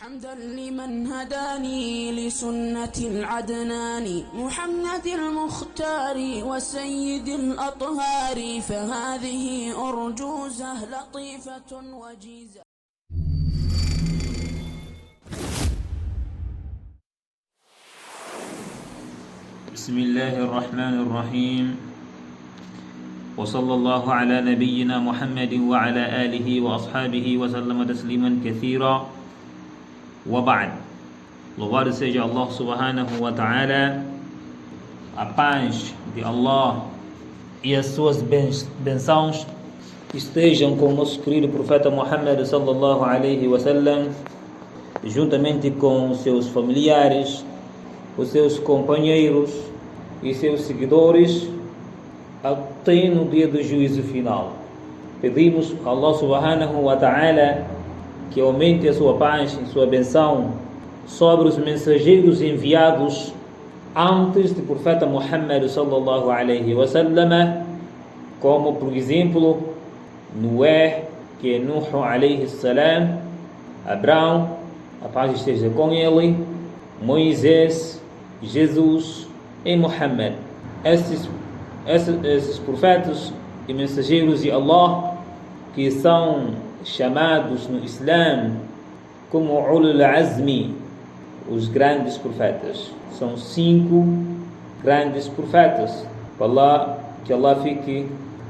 حمدا لمن هداني لسنة العدنان محمد المختار وسيد الأطهار فهذه أرجوزة لطيفة وجيزة. بسم الله الرحمن الرحيم وصلى الله على نبينا محمد وعلى آله وأصحابه وسلم تسليما كثيرا وبعد. Louvado seja Allah subhanahu wa ta'ala, a paz de Allah e as suas bênçãos estejam com o nosso querido profeta Muhammad sallallahu alaihi wasallam, juntamente com os seus familiares, os seus companheiros e seus seguidores até no dia do juízo final. Pedimos a Allah subhanahu wa ta'ala que aumente a sua paz e sua benção sobre os mensageiros enviados antes do profeta Muhammad sallallahu alaihi wasallam, como por exemplo Noé, que é Nuh alaihi salam, Abraão, a paz esteja com ele, Moisés, Jesus e Muhammad. Esses profetas e mensageiros de Allah, que são chamados no Islã como Ulul Azmi, os grandes profetas. São 5 grandes profetas. Que Allah fique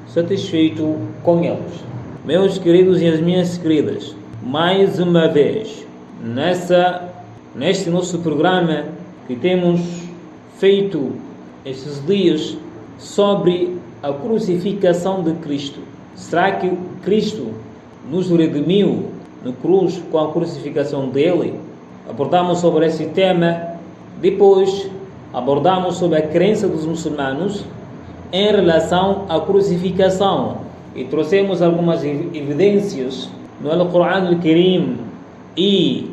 satisfeito com eles. Meus queridos e as minhas queridas, mais uma vez, neste nosso programa que temos feito estes dias sobre a crucificação de Cristo. Será que Cristo nos redimiu na cruz com a crucificação dele? Abordamos sobre esse tema. Depois abordamos sobre a crença dos muçulmanos em relação à crucificação e trouxemos algumas evidências no Al-Quran Al-Karim e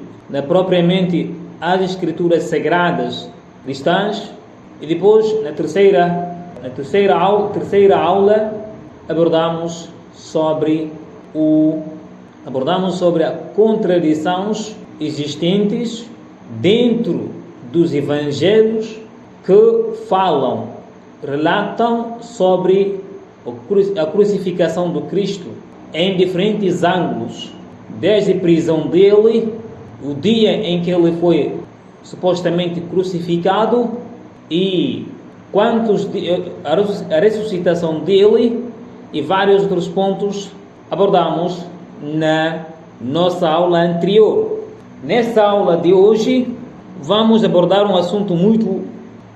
propriamente as escrituras sagradas cristãs. E depois na terceira aula abordamos sobre as contradições existentes dentro dos evangelhos que relatam sobre a crucificação do Cristo em diferentes ângulos, desde a prisão dele, o dia em que ele foi supostamente crucificado e a ressuscitação dele e vários outros pontos abordamos na nossa aula anterior. Nessa aula de hoje vamos abordar um assunto muito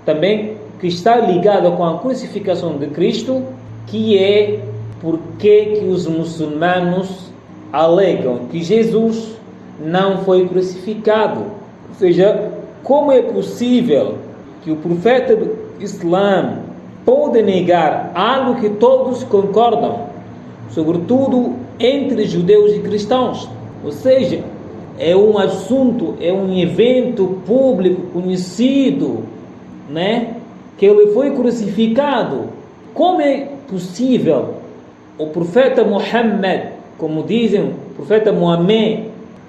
também que está ligado com a crucificação de Cristo, que é por que os muçulmanos alegam que Jesus não foi crucificado. Ou seja, como é possível que o profeta do Islã pode negar algo que todos concordam, sobretudo entre judeus e cristãos? Ou seja, é um assunto, é um evento público conhecido, que ele foi crucificado. Como é possível o profeta Muhammad, como dizem, o profeta Muhammad,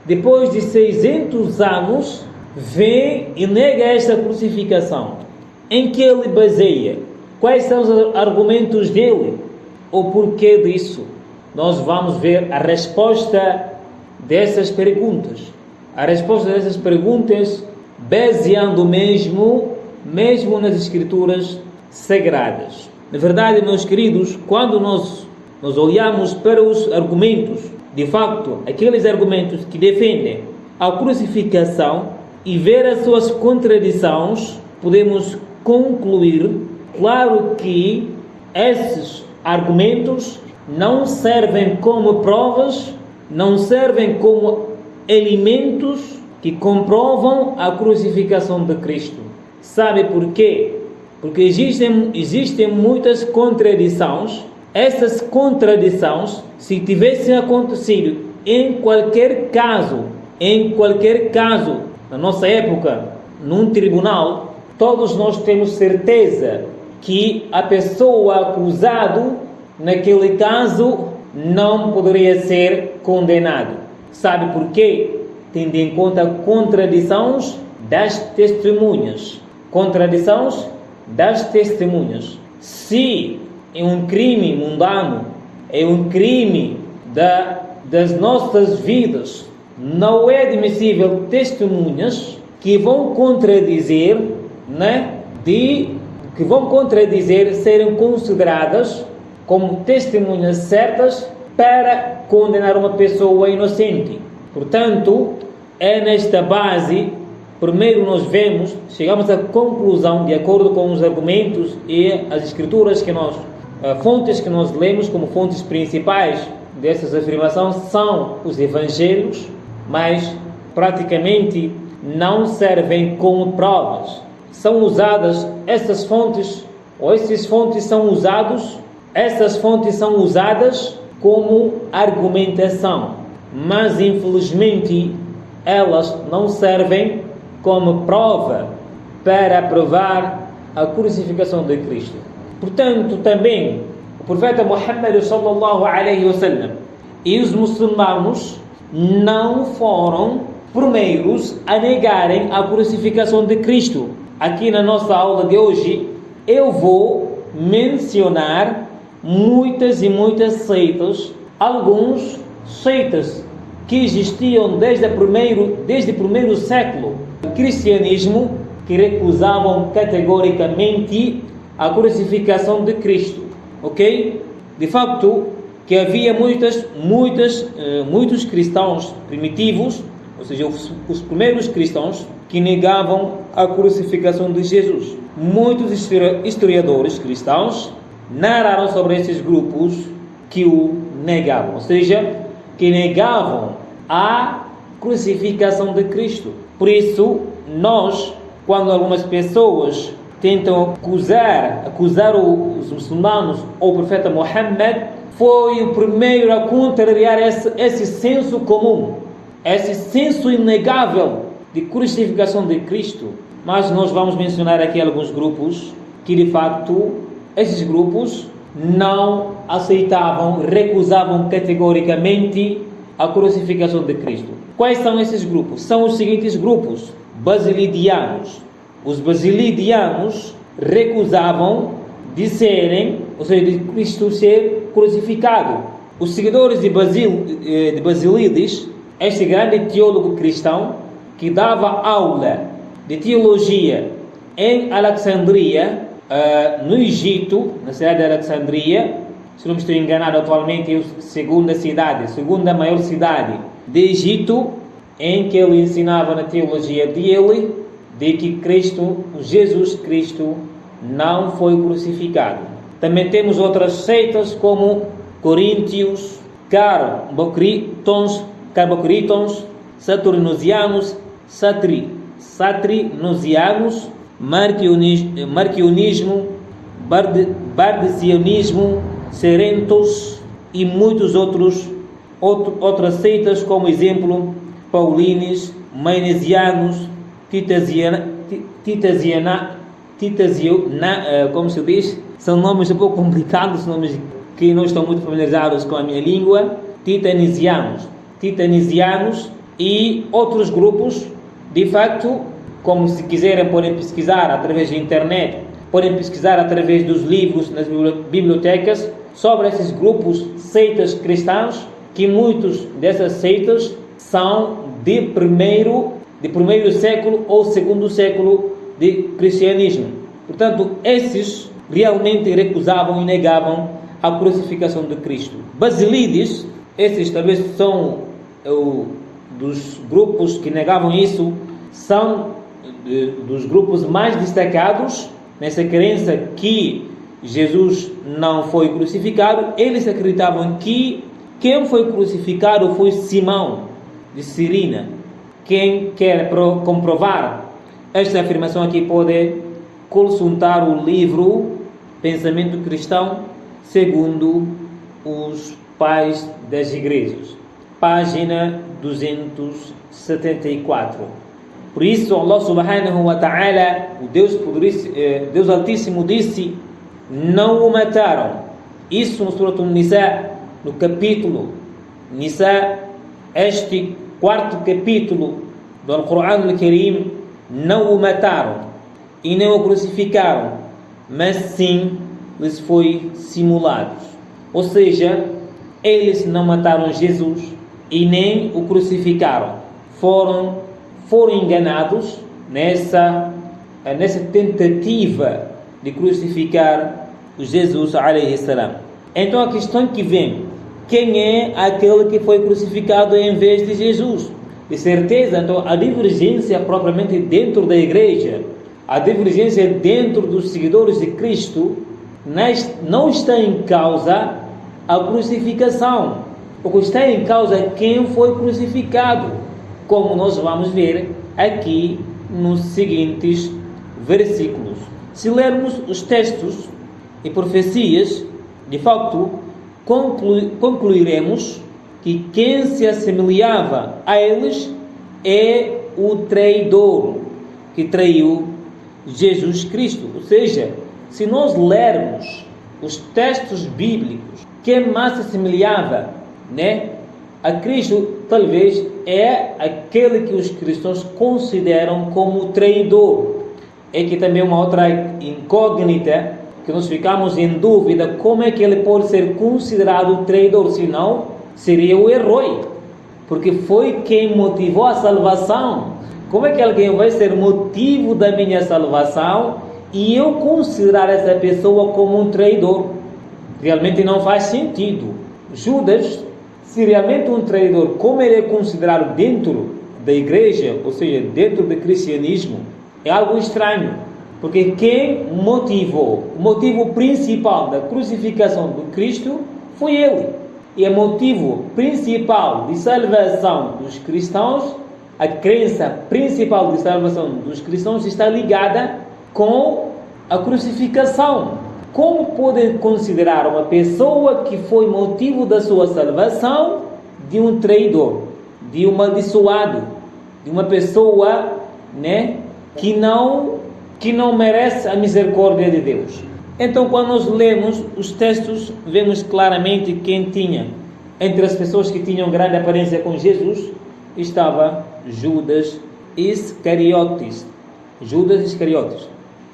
depois de 600 anos, vem e nega esta crucificação? Em que ele baseia? Quais são os argumentos dele? O porquê disso? Nós vamos ver a resposta dessas perguntas. A resposta dessas perguntas baseando mesmo nas escrituras sagradas. Na verdade, meus queridos, quando nós olhamos para os argumentos, de facto, aqueles argumentos que defendem a crucificação e ver as suas contradições, podemos concluir, claro, que esses argumentos não servem como provas, não servem como elementos que comprovam a crucificação de Cristo. Sabe por quê? Porque existem muitas contradições. Essas contradições, se tivessem acontecido em qualquer caso, na nossa época, num tribunal, todos nós temos certeza que a pessoa acusada, naquele caso, não poderia ser condenado. Sabe por quê? tendo em conta contradições das testemunhas. Contradições das testemunhas. Se é um crime mundano, é um crime das nossas vidas, não é admissível testemunhas que vão contradizer, que vão contradizer, serem consideradas como testemunhas certas para condenar uma pessoa inocente. Portanto, é nesta base, primeiro nós chegamos à conclusão, de acordo com os argumentos e as escrituras fontes que nós lemos como fontes principais dessas afirmações são os evangelhos, mas praticamente não servem como provas. São usadas essas fontes são usadas como argumentação, mas infelizmente elas não servem como prova para provar a crucificação de Cristo. Portanto, também o profeta Muhammad sallallahu alaihi wasallam e os muçulmanos não foram primeiros a negarem a crucificação de Cristo. Aqui na nossa aula de hoje eu vou mencionar muitas e muitas seitas, alguns seitas que existiam desde o primeiro século do cristianismo, que recusavam categoricamente a crucificação de Cristo, ok? De facto, que havia muitos cristãos primitivos, ou seja, os primeiros cristãos, que negavam a crucificação de Jesus. Muitos historiadores cristãos narraram sobre esses grupos que o negavam, ou seja, que negavam a crucificação de Cristo. Por isso, nós, quando algumas pessoas tentam acusar os muçulmanos ou o profeta Muhammad, foi o primeiro a contrariar esse senso comum, esse senso inegável de crucificação de Cristo. Mas nós vamos mencionar aqui alguns grupos que, de facto, esses grupos não aceitavam, recusavam categoricamente a crucificação de Cristo. Quais são esses grupos? São os seguintes grupos: basilidianos. Os basilidianos recusavam de Cristo ser crucificado. Os seguidores de Basílides, este grande teólogo cristão que dava aula de teologia em Alexandria, no Egito, na cidade de Alexandria, se não me estou enganado, atualmente é a segunda maior cidade de Egito, em que ele ensinava na teologia dele de que Jesus Cristo não foi crucificado. Também temos outras seitas como Coríntios, Carbocritons, Saturnosianos, Satrinosianos, Marcionismo, Bardesianismo, Serentos e muitos outras seitas, como exemplo Paulines, Maionesianos, como se diz, são nomes um pouco complicados, nomes que não estão muito familiarizados com a minha língua. Titanisianos e outros grupos. De facto, como se quiserem, podem pesquisar através da internet, podem pesquisar através dos livros nas bibliotecas sobre esses grupos, seitas cristãos, que muitos dessas seitas são de primeiro século ou segundo século de cristianismo. Portanto, esses realmente recusavam e negavam a crucificação de Cristo. Basílides, esses talvez são dos grupos que negavam isso, são dos grupos mais destacados nessa crença que Jesus não foi crucificado. Eles acreditavam que quem foi crucificado foi Simão de Cirene. Quem quer comprovar esta afirmação aqui pode consultar o livro Pensamento Cristão segundo os Pais das Igrejas, página 274. Por isso, Allah subhanahu wa ta'ala, o Deus Altíssimo, disse: não o mataram. Isso no Surah Nisa, no capítulo Nisa, este quarto capítulo do Alcorão Al-Karim, não o mataram e nem o crucificaram, mas sim lhes foi simulado. Ou seja, eles não mataram Jesus e nem o crucificaram. Foram enganados nessa tentativa de crucificar Jesus alayhi salam. Então a questão que vem: quem é aquele que foi crucificado em vez de Jesus? De certeza, então, a divergência propriamente dentro da igreja, a divergência dentro dos seguidores de Cristo, não está em causa a crucificação. O que está em causa é quem foi crucificado, como nós vamos ver aqui nos seguintes versículos. Se lermos os textos e profecias, de facto, concluiremos que quem se assemelhava a eles é o traidor que traiu Jesus Cristo. Ou seja, se nós lermos os textos bíblicos, quem mais se assemelhava, a Cristo, talvez é aquele que os cristãos consideram como traidor. É que também uma outra incógnita que nós ficamos em dúvida: como é que ele pode ser considerado traidor? Senão seria o herói, porque foi quem motivou a salvação. Como é que alguém vai ser motivo da minha salvação e eu considerar essa pessoa como um traidor? Realmente não faz sentido. Judas, se realmente um traidor, como ele é considerado dentro da igreja, ou seja, dentro do cristianismo, é algo estranho, porque quem motivou, o motivo principal da crucificação de Cristo foi ele. E o motivo principal de salvação dos cristãos, a crença principal de salvação dos cristãos está ligada com a crucificação. Como podem considerar uma pessoa que foi motivo da sua salvação de um traidor, de um amaldiçoado, de uma pessoa, que não merece a misericórdia de Deus? Então, quando nós lemos os textos, vemos claramente quem tinha, entre as pessoas que tinham grande aparência com Jesus, estava Judas Iscariotes.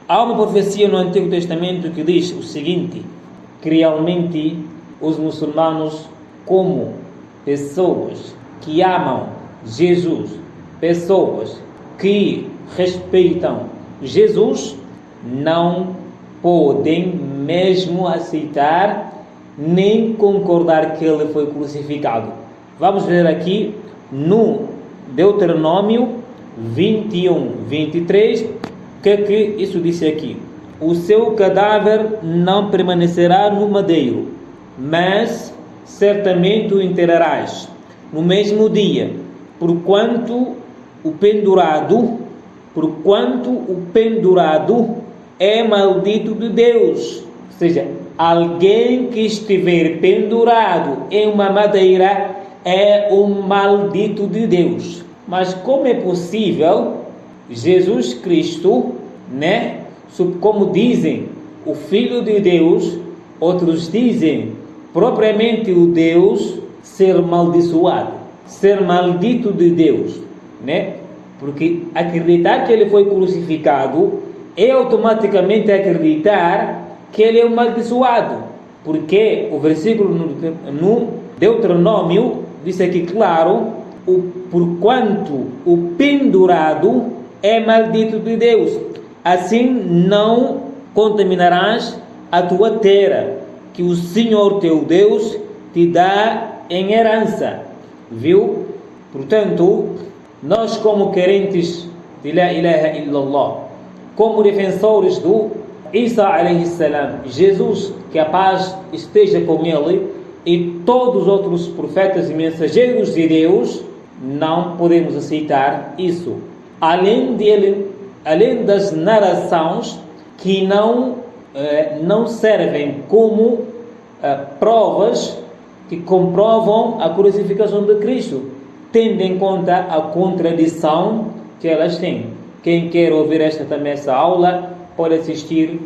Há uma profecia no Antigo Testamento que diz o seguinte: que realmente os muçulmanos, como pessoas que amam Jesus, pessoas que respeitam Jesus, não podem mesmo aceitar nem concordar que ele foi crucificado. Vamos ver aqui no Deuteronômio 21:23, o que isso disse aqui: o seu cadáver não permanecerá no madeiro, mas certamente o enterrarás no mesmo dia, porquanto o pendurado é maldito de Deus. Ou seja, alguém que estiver pendurado em uma madeira é um maldito de Deus. Mas como é possível Jesus Cristo, como dizem, o Filho de Deus, outros dizem propriamente o Deus, ser maldiçoado, ser maldito de Deus, Porque acreditar que ele foi crucificado é automaticamente acreditar que ele é um maldiçoado, porque o versículo no Deuteronômio diz aqui claro: porquanto o pendurado é maldito de Deus, assim não contaminarás a tua terra, que o Senhor teu Deus te dá em herança. Viu? Portanto, nós, como crentes de La ilaha illallah, como defensores do Isa alayhi salam, Jesus, que a paz esteja com ele, e todos os outros profetas e mensageiros de Deus, não podemos aceitar isso. Além das narrações que não servem como provas que comprovam a crucificação de Cristo, tendo em conta a contradição que elas têm. Quem quer ouvir essa aula pode assistir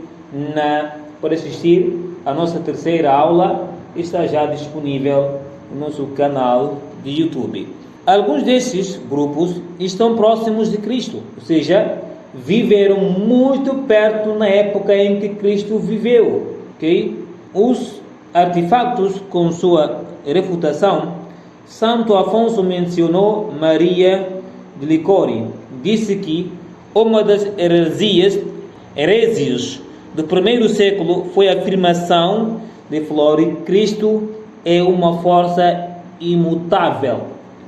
a nossa terceira aula, está já disponível no nosso canal de YouTube. alguns desses grupos estão próximos de Cristo, ou seja, viveram muito perto na época em que Cristo viveu. Okay? Os artefatos com sua refutação, Santo Afonso mencionou Maria de Licori. Disse que uma das heresias do primeiro século foi a afirmação de Flori: Cristo é uma força imutável,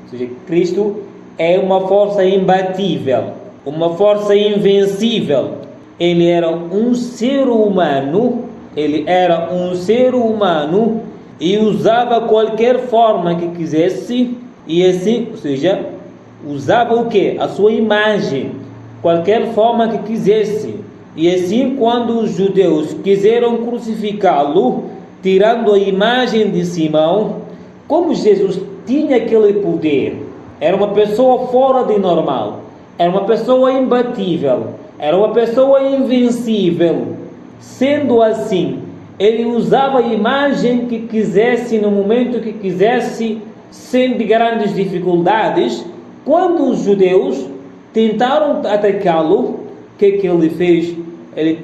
ou seja, Cristo é uma força imbatível, uma força invencível. Ele era um ser humano, e usava qualquer forma que quisesse, e assim, ou seja, usava o quê? A sua imagem, qualquer forma que quisesse. E assim, quando os judeus quiseram crucificá-lo, tirando a imagem de Simão, como Jesus tinha aquele poder, era uma pessoa fora de normal, era uma pessoa imbatível, era uma pessoa invencível. Sendo assim, ele usava a imagem que quisesse, no momento que quisesse, sem grandes dificuldades. Quando os judeus tentaram atacá-lo, o que ele fez? Ele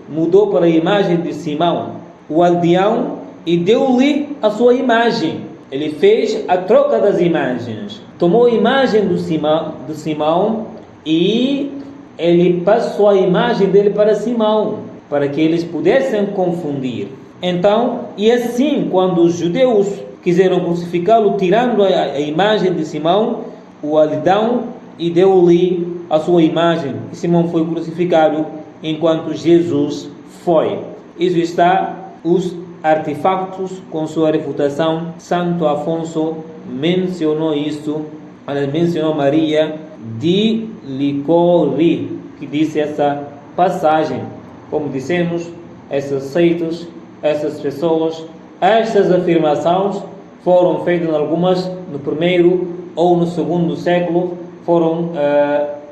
mudou para a imagem de Simão, o aldeão, e deu-lhe a sua imagem. Ele fez a troca das imagens. Tomou a imagem do Simão e ele passou a imagem dele para Simão, para que eles pudessem confundir. Então, e assim, quando os judeus quiseram crucificá-lo, tirando a imagem de Simão, o aldeão, e deu-lhe a sua imagem. E Simão foi crucificado enquanto Jesus foi. Isso está os artefatos com sua refutação. Santo Afonso mencionou isso. Ele mencionou Maria de Licori, que disse essa passagem. Como dissemos, essas seitas, essas pessoas, estas afirmações foram feitas algumas no primeiro ou no segundo século,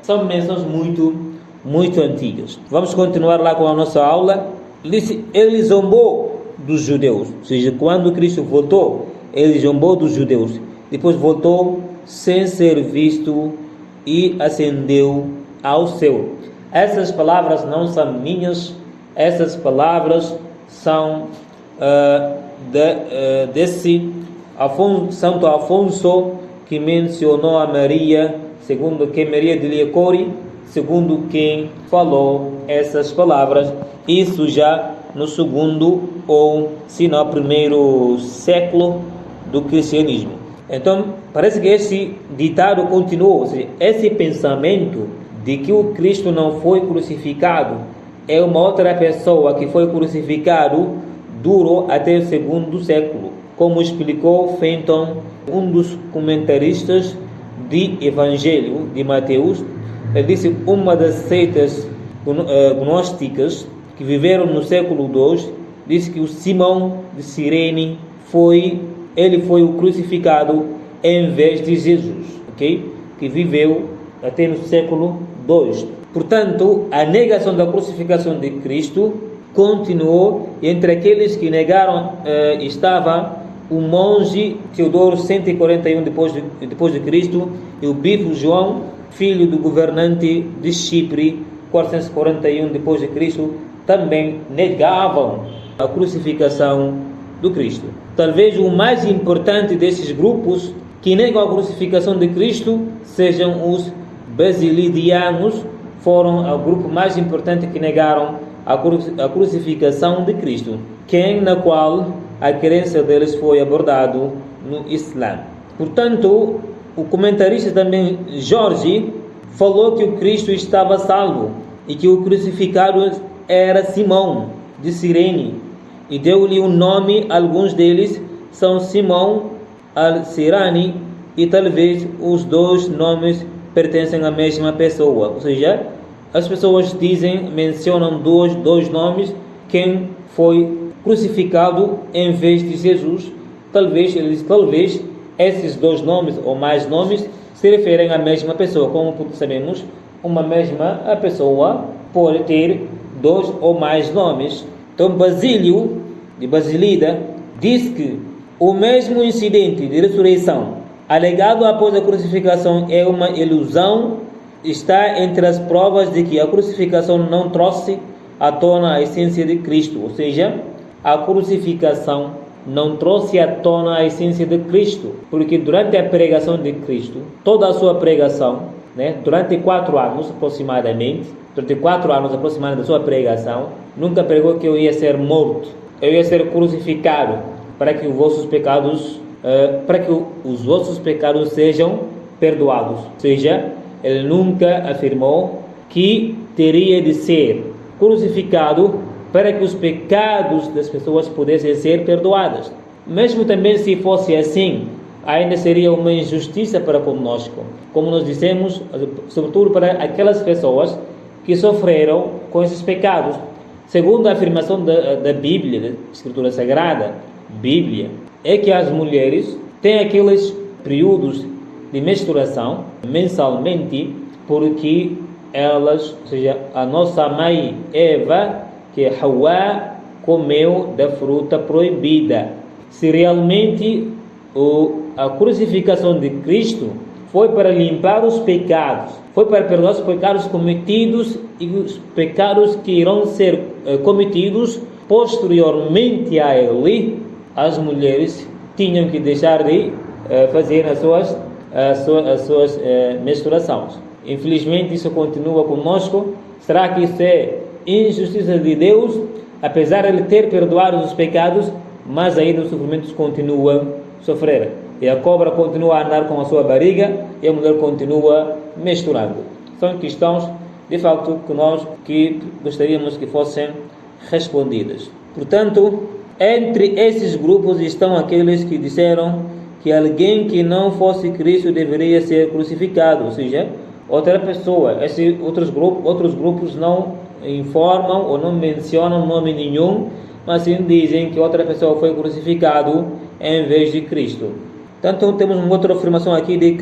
são menções muito antigas. Vamos continuar lá com a nossa aula. Ele zombou dos judeus, ou seja, quando Cristo voltou, ele zombou dos judeus, depois voltou sem ser visto e ascendeu ao céu. Essas palavras não são minhas, essas palavras são desse Santo Afonso, que mencionou a Maria, segundo quem Maria de Licori, segundo quem falou essas palavras, isso já no segundo ou se não primeiro século do cristianismo. Então, parece que esse ditado continuou, ou seja, esse pensamento de que o Cristo não foi crucificado, é uma outra pessoa que foi crucificado, durou até o segundo século. Como explicou Fenton, um dos comentaristas de Evangelho de Mateus, ele disse: uma das seitas gnósticas que viveram no século II disse que o Simão de Cirene foi o crucificado em vez de Jesus, ok? Que viveu até no século II. Portanto, a negação da crucificação de Cristo continuou. Entre aqueles que negaram estava o monge Teodoro 141 depois de Cristo e o bispo João, filho do governante de Chipre, 441 depois de Cristo, também negavam a crucificação do Cristo. Talvez o mais importante desses grupos que negam a crucificação de Cristo sejam os basilidianos. Foram o grupo mais importante que negaram a crucificação de Cristo, na qual a crença deles foi abordado no Islã. Portanto, o comentarista também Jorge falou que o Cristo estava salvo e que o crucificado era Simão de Cirene e deu-lhe um nome. Alguns deles são Simão al-Sirani e talvez os dois nomes pertencem à mesma pessoa, ou seja, as pessoas mencionam dois nomes, quem foi crucificado em vez de Jesus. Talvez esses dois nomes ou mais nomes se referem à mesma pessoa. Como sabemos, uma mesma pessoa pode ter dois ou mais nomes. Então, Basílio de Basilida diz que o mesmo incidente de ressurreição alegado após a crucificação é uma ilusão está entre as provas de que a crucificação não trouxe à tona a essência de Cristo, ou seja, a crucificação não trouxe à tona a essência de Cristo, porque durante a pregação de Cristo, toda a sua pregação, durante 4 anos aproximadamente, da sua pregação, nunca pregou que eu ia ser morto, eu ia ser crucificado para que os vossos pecados sejam perdoados. Ou seja, ele nunca afirmou que teria de ser crucificado para que os pecados das pessoas pudessem ser perdoados. Mesmo também se fosse assim, ainda seria uma injustiça para conosco. Como nós dissemos, sobretudo para aquelas pessoas que sofreram com esses pecados. Segundo a afirmação da Bíblia, da Escritura Sagrada, Bíblia, é que as mulheres têm aqueles períodos de menstruação mensalmente, porque elas, ou seja, a nossa mãe Eva, que é Hawa, comeu da fruta proibida. Se realmente a crucificação de Cristo foi para limpar os pecados, foi para perdoar os pecados cometidos e os pecados que irão ser cometidos posteriormente a ele, as mulheres tinham que deixar de fazer as suas menstruações. Infelizmente isso continua conosco. Será que isso é injustiça de Deus? Apesar de ele ter perdoado os pecados, mas ainda os sofrimentos continuam a sofrer. E a cobra continua a andar com a sua barriga e a mulher continua menstruando. São questões, de facto, que gostaríamos que fossem respondidas. Portanto, entre esses grupos estão aqueles que disseram que alguém que não fosse Cristo deveria ser crucificado, ou seja, outra pessoa. Esses outros grupos não informam ou não mencionam nome nenhum, mas sim dizem que outra pessoa foi crucificado em vez de Cristo. Então temos uma outra afirmação aqui de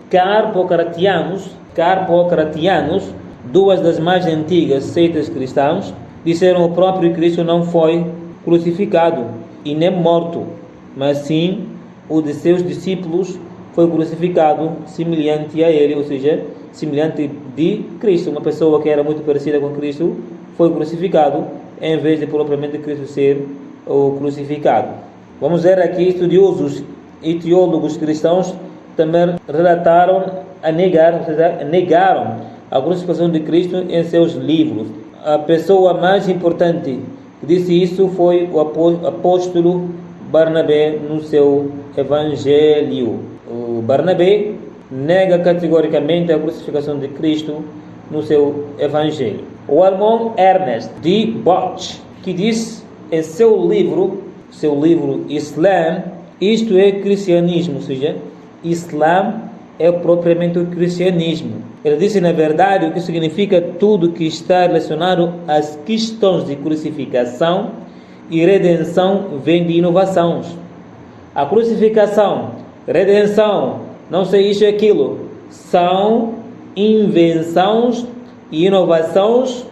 carpocratianos, duas das mais antigas seitas cristãs, disseram que o próprio Cristo não foi crucificado e nem morto, mas sim o de seus discípulos foi crucificado semelhante a ele, ou seja, semelhante de Cristo. Uma pessoa que era muito parecida com Cristo foi crucificado em vez de propriamente Cristo ser o crucificado. Vamos ver aqui, estudiosos e teólogos cristãos também negaram a crucificação de Cristo em seus livros. A pessoa mais importante que disse isso foi o apóstolo Barnabé no seu Evangelho. O Barnabé nega categoricamente a crucificação de Cristo no seu Evangelho. O alemão Ernest de Botch, que diz em seu livro Islã, isto é cristianismo, ou seja, Islã é propriamente o cristianismo. Ele disse, na verdade, o que significa tudo que está relacionado às questões de crucificação e redenção vem de inovações. A crucificação, redenção, não sei isso e aquilo, são invenções e inovações,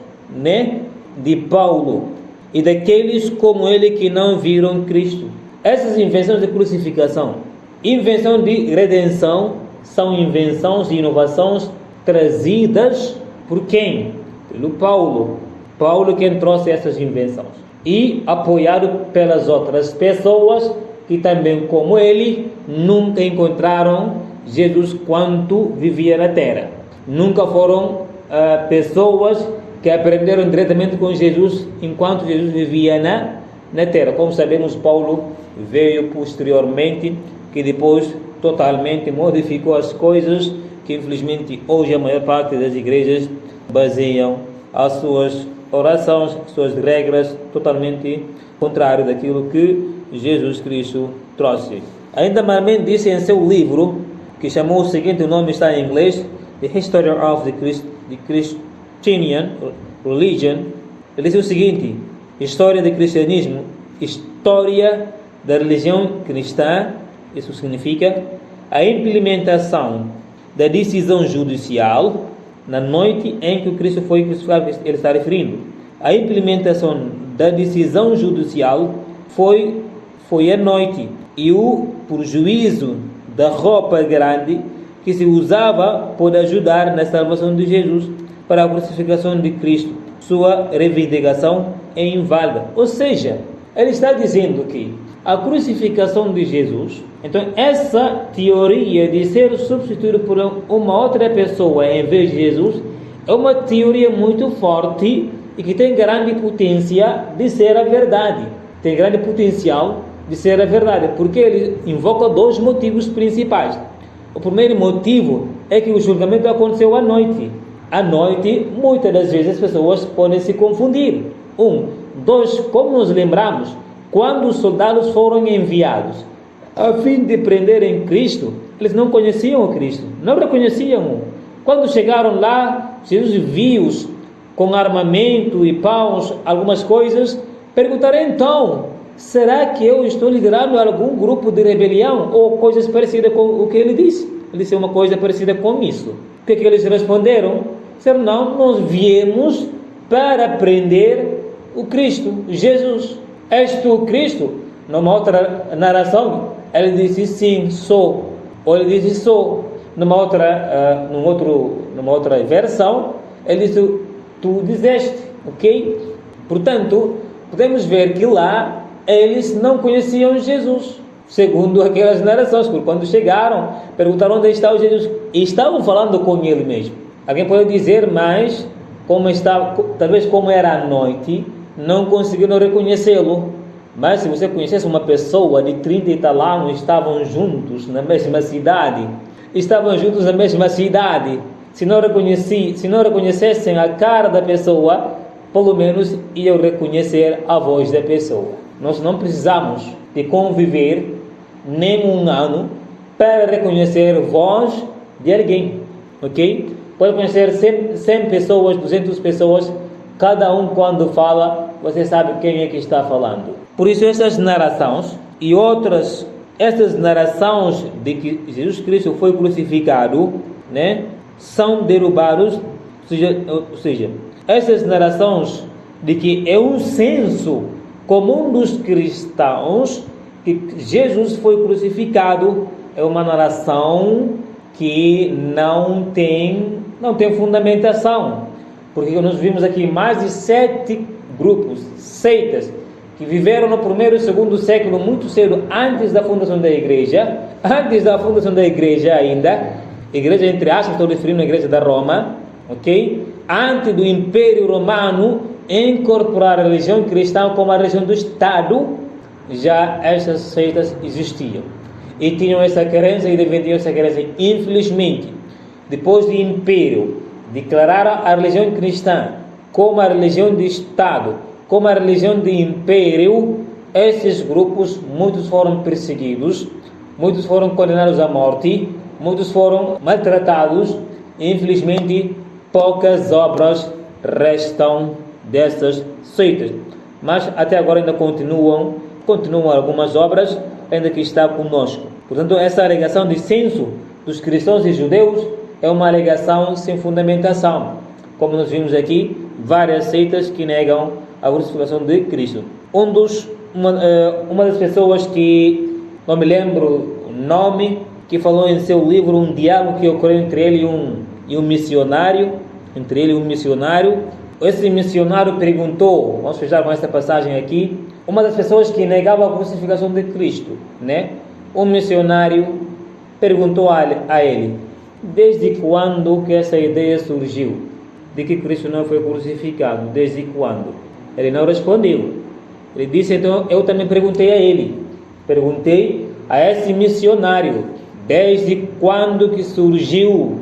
de Paulo e daqueles como ele que não viram Cristo. Essas invenções de crucificação, invenção de redenção, são invenções e inovações trazidas por quem? Pelo Paulo. Paulo quem trouxe essas invenções. E apoiado pelas outras pessoas que também, como ele, nunca encontraram Jesus quando vivia na terra. Nunca foram pessoas que aprenderam diretamente com Jesus enquanto Jesus vivia na terra. Como sabemos, Paulo veio posteriormente, que depois totalmente modificou as coisas, que infelizmente hoje a maior parte das igrejas baseiam as suas orações, suas regras, totalmente contrário daquilo que Jesus Cristo trouxe. Ainda Marmen disse em seu livro, que chamou o seguinte, o nome está em inglês, The History of the Christian Religion, ele disse o seguinte: história do cristianismo, história da religião cristã. Isso significa a implementação da decisão judicial na noite em que o Cristo foi crucificado. Ele está referindo. A implementação da decisão judicial foi à noite, e por juízo da roupa grande que se usava pode ajudar na salvação de Jesus para a crucificação de Cristo. Sua reivindicação é inválida. Ou seja, ele está dizendo que a crucificação de Jesus, então essa teoria de ser substituído por uma outra pessoa em vez de Jesus, é uma teoria muito forte e que tem grande potência de ser a verdade. Tem grande potencial de ser a verdade, porque ele invoca dois motivos principais. O primeiro motivo é que o julgamento aconteceu à noite. À noite, muitas das vezes as pessoas podem se confundir. Dois, como nos lembramos, quando os soldados foram enviados a fim de prenderem Cristo, eles não conheciam o Cristo, não reconheciam-o. Quando chegaram lá, Jesus viu-os com armamento e paus, algumas coisas, perguntaram então, será que eu estou liderando algum grupo de rebelião ou coisas parecidas com o que ele disse? Ele disse uma coisa parecida com isso. O que eles responderam? Disseram, não, nós viemos para prender o Cristo, Jesus. És tu Cristo? Numa outra narração, ele disse sim, sou. Ou ele disse sou. Numa outra versão, ele disse tu dizeste, ok? Portanto, podemos ver que lá eles não conheciam Jesus, segundo aquelas narrações, porque quando chegaram, perguntaram onde está o Jesus, e estavam falando com ele mesmo. Alguém pode dizer, mas talvez como era a noite, não conseguiram reconhecê-lo. Mas se você conhecesse uma pessoa de 30 e tal anos, estavam juntos na mesma cidade, se não reconhecessem a cara da pessoa, pelo menos iam reconhecer a voz da pessoa. Nós não precisamos de conviver nem um ano para reconhecer a voz de alguém, ok? Pode conhecer 100 pessoas, 200 pessoas, cada um quando fala, você sabe quem é que está falando. Por isso essas narrações e outras, estas narrações de que Jesus Cristo foi crucificado, né, são derrubados, ou seja, essas narrações de que é um senso comum dos cristãos que Jesus foi crucificado, é uma narração que não tem fundamentação, porque nós vimos aqui mais de 7 grupos, seitas, que viveram no primeiro e segundo século, muito cedo, antes da fundação da igreja ainda, igreja entre aspas, estou referindo à igreja da Roma, ok? Antes do Império Romano incorporar a religião cristã como a religião do Estado, já estas seitas existiam e tinham essa crença e defendiam essa crença. Infelizmente, depois do Império declarar a religião cristã como a religião de Estado, como a religião de Império, esses grupos, muitos foram perseguidos, muitos foram condenados à morte, muitos foram maltratados. Infelizmente, poucas obras restam dessas seitas, mas até agora ainda continuam algumas obras, ainda que está conosco. Portanto, essa alegação de censo dos cristãos e judeus é uma alegação sem fundamentação, como nós vimos aqui, várias seitas que negam a crucificação de Cristo. Uma das pessoas que não me lembro o nome, que falou em seu livro um diálogo que ocorreu entre ele e um missionário, esse missionário perguntou, vamos fechar com essa passagem aqui, uma das pessoas que negava a crucificação de Cristo, né? Um missionário perguntou a ele, desde quando que essa ideia surgiu, de que Cristo não foi crucificado, desde quando? Ele não respondeu. Ele disse, então, eu também perguntei a esse missionário, desde quando que surgiu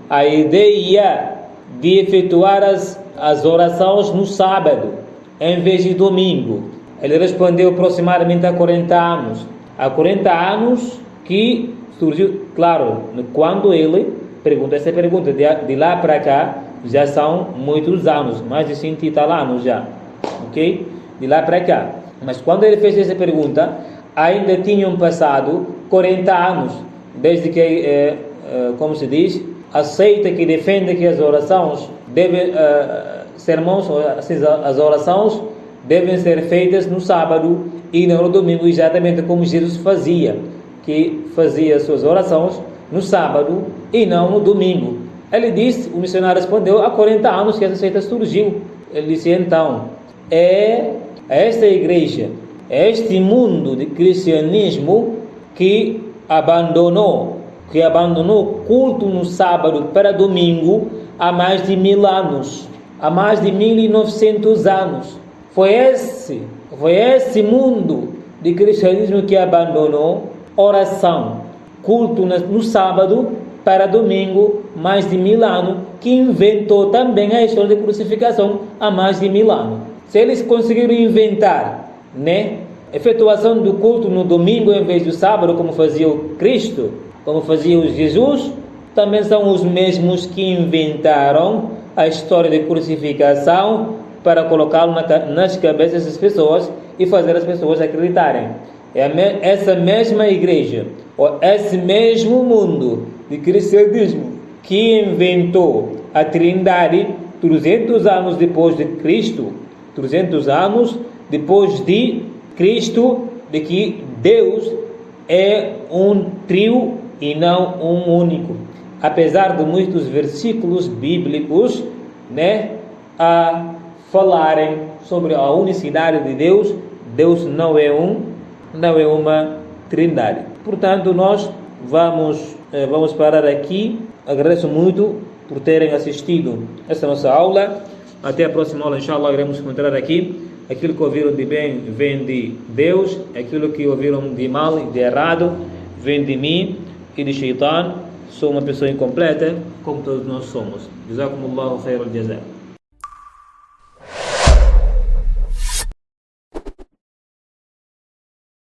a ideia de efetuar as orações no sábado, em vez de domingo? Ele respondeu aproximadamente há 40 anos. Há 40 anos que surgiu, claro, quando ele pergunta essa pergunta, de lá para cá, já são muitos anos, mais de 100 e tal anos já, ok? De lá para cá. Mas quando ele fez essa pergunta, ainda tinham passado 40 anos, desde que, como se diz, a seita que defende que as orações as orações devem ser feitas no sábado, e não no domingo, exatamente como Jesus fazia, que fazia suas orações no sábado e não no domingo. Ele disse, o missionário respondeu, há 40 anos que essa seita surgiu. Ele disse, então, é esta igreja, é este mundo de cristianismo que abandonou o culto no sábado para domingo há mais de 1000 anos, há mais de 1900 anos. Foi esse mundo de cristianismo que abandonou oração, culto no sábado para domingo, mais de 1000 anos, que inventou também a história de crucificação há mais de 1000 anos. Se eles conseguiram inventar, efetuação do culto no domingo em vez do sábado, como fazia o Cristo, como fazia o Jesus, também são os mesmos que inventaram a história de crucificação para colocá-lo nas cabeças das pessoas e fazer as pessoas acreditarem. Essa mesma igreja, ou esse mesmo mundo de cristianismo que inventou a Trindade 300 anos depois de Cristo, 300 anos depois de Cristo, de que Deus é um trio e não um único. Apesar de muitos versículos bíblicos, a falarem sobre a unicidade de Deus, Deus não é uma trindade. Portanto, nós vamos parar aqui. Agradeço muito por terem assistido esta nossa aula. Até a próxima aula, inshallah, iremos encontrar aqui. Aquilo que ouviram de bem vem de Deus, aquilo que ouviram de mal e de errado vem de mim e de Shaitan. Sou uma pessoa incompleta, como todos nós somos. Jazakumullahu khairal jazaa.